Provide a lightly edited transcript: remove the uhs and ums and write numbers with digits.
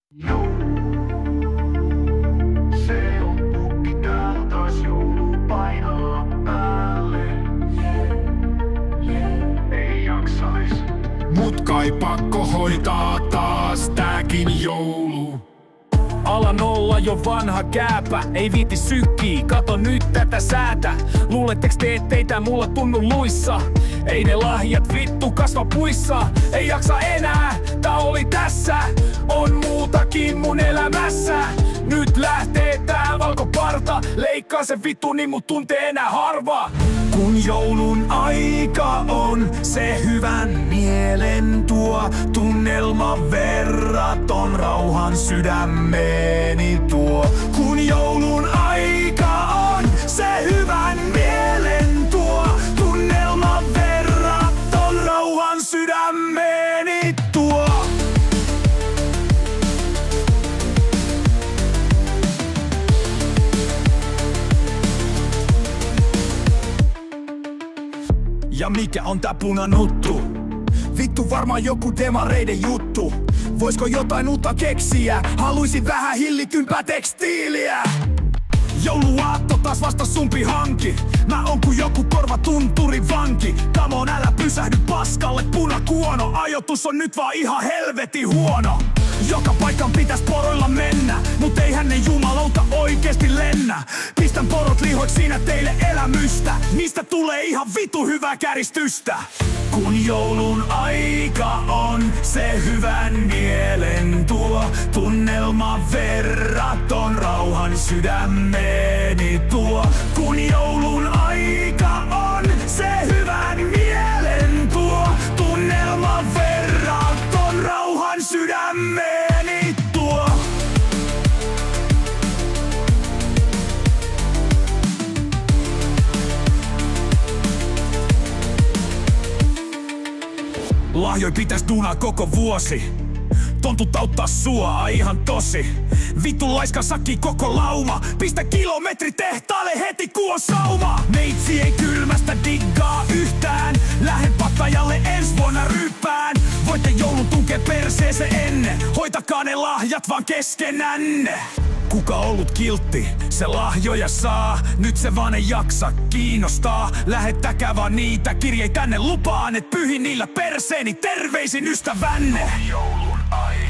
Se on pukki täällä taas joulupainalla päälle. Ei jaksais. Mut kai pakko hoitaa taas tääkin joulu. Alan olla jo vanha kääpä, ei viitti sykkii, kato nyt tätä säätä. Luuletteks te, ettei tää mulla tunnu luissa? Ei ne lahjat vittu kasva puissa, ei jaksa enää, tää oli tässä. On muutakin mun elämässä, nyt lähtee tää valkoparta. Leikkaa se vittu niin mut tuntee enää harva. Kun joulun aika on, se hyvän mielen tuo. Tunnelma verraton rauhan sydämeeni tuo. Kun joulun aika on, se hyvän mielen tuo. Tunnelma verraton rauhan sydämeeni tuo. Ja mikä on tää punanuttu? Vittu varmaan joku demareiden juttu. Voisko jotain uutta keksiä? Haluisin vähän hillitympää tekstiiliä. Jouluaatto taas vasta sumpi hanki. Mä oon ku joku korvatunturin vanki. Come on, älä pysähdy paskalle punakuono. Ajoitus on nyt vaan ihan helvetin huono. Joka paikan pitäis poroilla mennä, mut eihän ne jumalauta oikeesti lennä. Pistän porot lihoiksi siinä teille elämystä. Niistä tulee ihan vitu hyvää käristystä. Kun joulun aika on, se hyvän mielen tuo. Tunnelma verraton rauhan sydämeeni tuo. Kun joulun aika on, se hyvän mielen tuo. Tunnelma verraton rauhan sydämeeni tuo. Lahjoi pitäis duunaa koko vuosi. Tontut auttaa sua, ihan tosi. Vittu laiska sakki koko lauma. Pistä kilometri tehtaalle heti ku on sauma. Meitsi ei kylmästä diggaa yhtään. Lähden pattajalle ens vuonna ryyppään. Voitte joulun tunkee perseeseen ennen. Hoitakaa ne lahjat vaan keskenänne. Kuka ollut kiltti, se lahjoja saa. Nyt se vaan ei jaksa kiinnostaa. Lähettäkää vaan niitä kirjei tänne, lupaan et pyhin niillä perseeni. Terveisin ystävänne. Joulun aika.